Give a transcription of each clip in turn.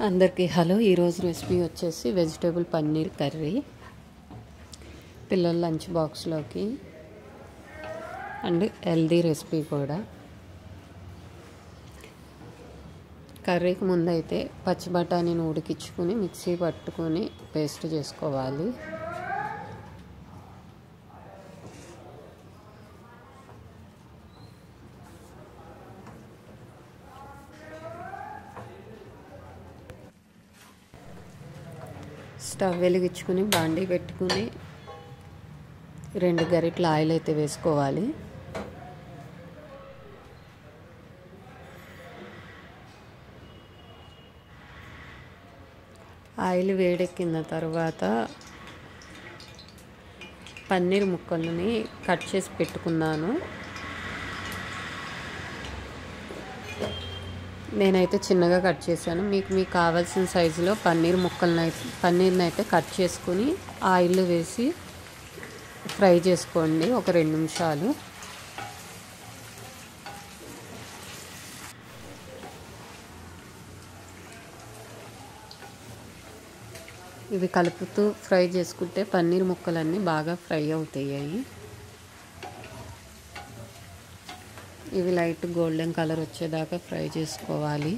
అందరికీ హలో. ఈరోజు రెసిపీ వచ్చేసి వెజిటేబుల్ పన్నీర్ కర్రీ, పిల్లల లంచ్ బాక్స్లోకి అండ్ హెల్దీ రెసిపీ కూడా. కర్రీకి ముందైతే పచ్చి బఠానీని ఉడికించుకుని మిక్సీ పట్టుకొని పేస్ట్ చేసుకోవాలి. స్టవ్ వెలిగించుకుని బాండీ పెట్టుకుని 2 గరిటెల ఆయిల్ అయితే వేసుకోవాలి. ఆయిల్ వేడెక్కిన తర్వాత పన్నీర్ ముక్కల్ని కట్ చేసి పెట్టుకున్నాను. నేనైతే చిన్నగా కట్ చేశాను. మీకు కావాల్సిన సైజులో పన్నీర్ని అయితే కట్ చేసుకుని ఆయిల్లో వేసి ఫ్రై చేసుకోండి ఒక 2 నిమిషాలు. ఇవి కలుపుతూ ఫ్రై చేసుకుంటే పన్నీర్ ముక్కలన్నీ బాగా ఫ్రై అవుతాయి. ఇవి లైట్ గోల్డెన్ కలర్ వచ్చేదాకా ఫ్రై చేసుకోవాలి.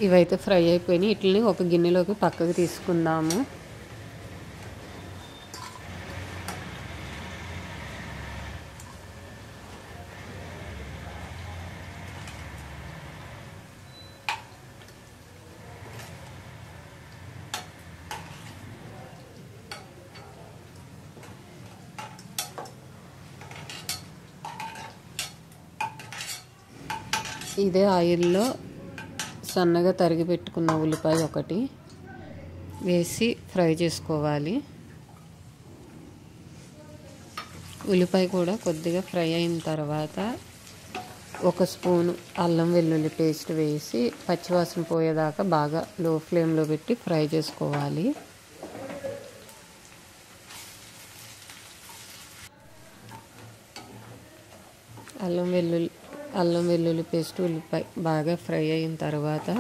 ఇవైతే ఫ్రై అయిపోయినాయి. వీటిని ఒక గిన్నెలోకి పక్కకు తీసుకుందాము. ఇదే ఆయిల్లో సన్నగా తరిగి పెట్టుకున్న ఉల్లిపాయ ఒకటి వేసి ఫ్రై చేసుకోవాలి. ఉల్లిపాయ కూడా కొద్దిగా ఫ్రై అయిన తర్వాత 1 స్పూను అల్లం వెల్లుల్లి పేస్ట్ వేసి పచ్చివాసన పోయేదాకా బాగా లో ఫ్లేమ్లో పెట్టి ఫ్రై చేసుకోవాలి. అల్లం వెల్లుల్లి పేస్ట్ ఉల్లిపాయ బాగా ఫ్రై అయిన తర్వాత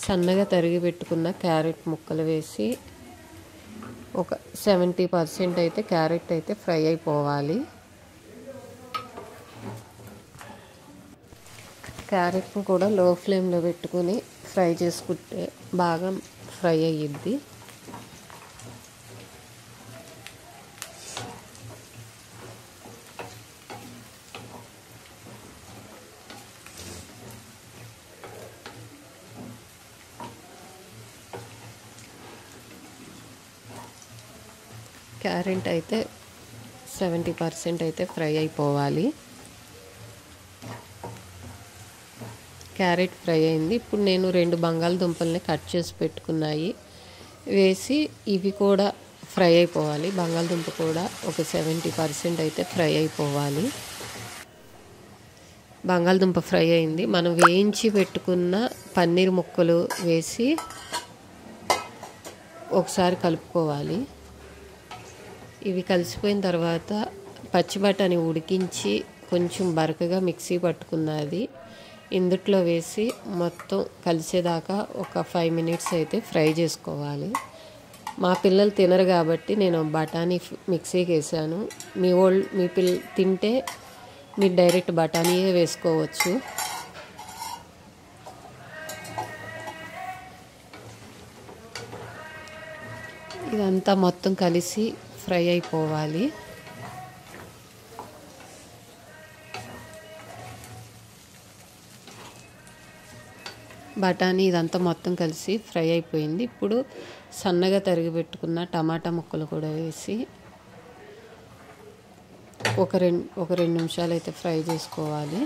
సన్నగా తరిగి పెట్టుకున్న క్యారెట్ ముక్కలు వేసి ఒక 70% అయితే క్యారెట్ అయితే ఫ్రై అయిపోవాలి. క్యారెట్ని కూడా లో ఫ్లేమ్లో పెట్టుకుని ఫ్రై చేసుకుంటే బాగా ఫ్రై అయ్యిద్ది. క్యారెట్ అయితే 70% అయితే ఫ్రై అయిపోవాలి. క్యారెట్ ఫ్రై అయింది. ఇప్పుడు నేను 2 బంగాళదుంపల్ని కట్ చేసి పెట్టుకున్నాయి వేసి ఇవి కూడా ఫ్రై అయిపోవాలి. బంగాళదుంప కూడా ఒక 70% అయితే ఫ్రై అయిపోవాలి. బంగాళదుంప ఫ్రై అయింది. మనం వేయించి పెట్టుకున్న పన్నీర్ ముక్కలు వేసి ఒకసారి కలుపుకోవాలి. ఇవి కలిసిపోయిన తర్వాత పచ్చి బఠానీ ఉడికించి కొంచెం బరకగా మిక్సీ పట్టుకున్నది ఇందుట్లో వేసి మొత్తం కలిసేదాకా ఒక 5 మినిట్స్ అయితే ఫ్రై చేసుకోవాలి. మా పిల్లలు తినరు కాబట్టి నేను బఠానీ మిక్సీకి వేసాను. మీ తింటే మీరు డైరెక్ట్ బఠానీయే వేసుకోవచ్చు. ఇదంతా మొత్తం కలిసి ఫ్రై అయిపోవాలి. బఠానీ ఇదంతా మొత్తం కలిసి ఫ్రై అయిపోయింది. ఇప్పుడు సన్నగా తరిగి పెట్టుకున్న టమాటా ముక్కలు కూడా వేసి ఒక 2 నిమిషాలు అయితే ఫ్రై చేసుకోవాలి.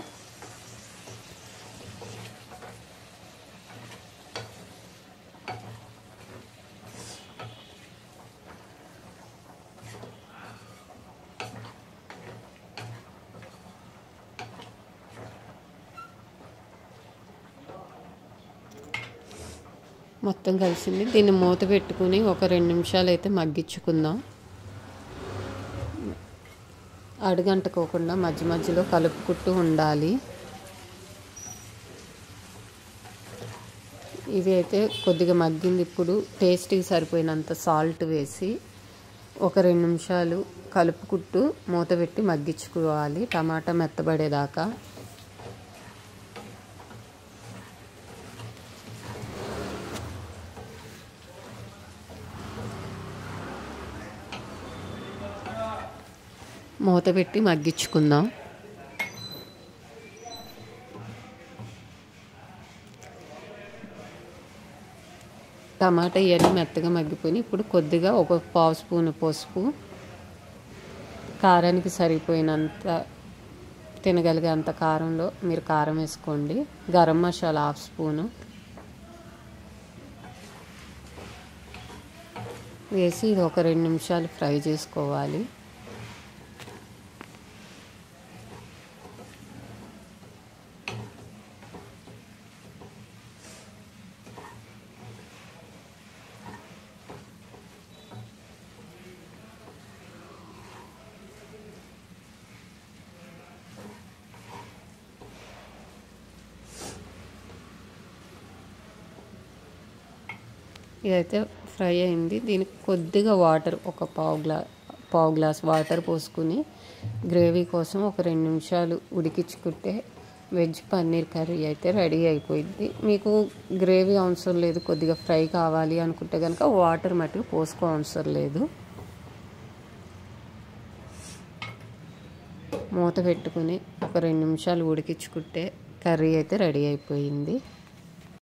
మొత్తం కలిసింది. దీన్ని మూత పెట్టుకుని ఒక 2 నిమిషాలు అయితే మగ్గించుకుందాం. అడుగంటుకోకుండా మధ్య మధ్యలో కలుపుకుంటూ ఉండాలి. ఇది అయితే కొద్దిగా మగ్గింది. ఇప్పుడు టేస్ట్కి సరిపోయినంత సాల్ట్ వేసి ఒక 2 నిమిషాలు కలుపుకుంటూ మూత పెట్టి మగ్గించుకోవాలి టమాటా మెత్తబడేదాకా. మూత పెట్టి మగ్గించుకుందాం. టమాటా ఇవన్నీ మెత్తగా మగ్గిపోయి ఇప్పుడు కొద్దిగా ఒక 1/2 స్పూన్ పసుపు, కారానికి సరిపోయినంత తినగలిగే అంత కారంలో మీరు కారం వేసుకోండి. గరం మసాలా 1/2 స్పూను వేసి ఇది ఒక 2 నిమిషాలు ఫ్రై చేసుకోవాలి. ఇదైతే ఫ్రై అయింది. దీనికి కొద్దిగా వాటర్, ఒక పావు గ్లాస్ వాటర్ పోసుకుని గ్రేవీ కోసం ఒక 2 నిమిషాలు ఉడికించుకుంటే వెజ్ పన్నీర్ కర్రీ అయితే రెడీ అయిపోయింది. మీకు గ్రేవీ అవసరం లేదు, కొద్దిగా ఫ్రై కావాలి అనుకుంటే కనుక వాటర్ మట్టుకు పోసుకో అవసరం లేదు. మూత పెట్టుకుని ఒక 2 నిమిషాలు ఉడికించుకుంటే కర్రీ అయితే రెడీ అయిపోయింది.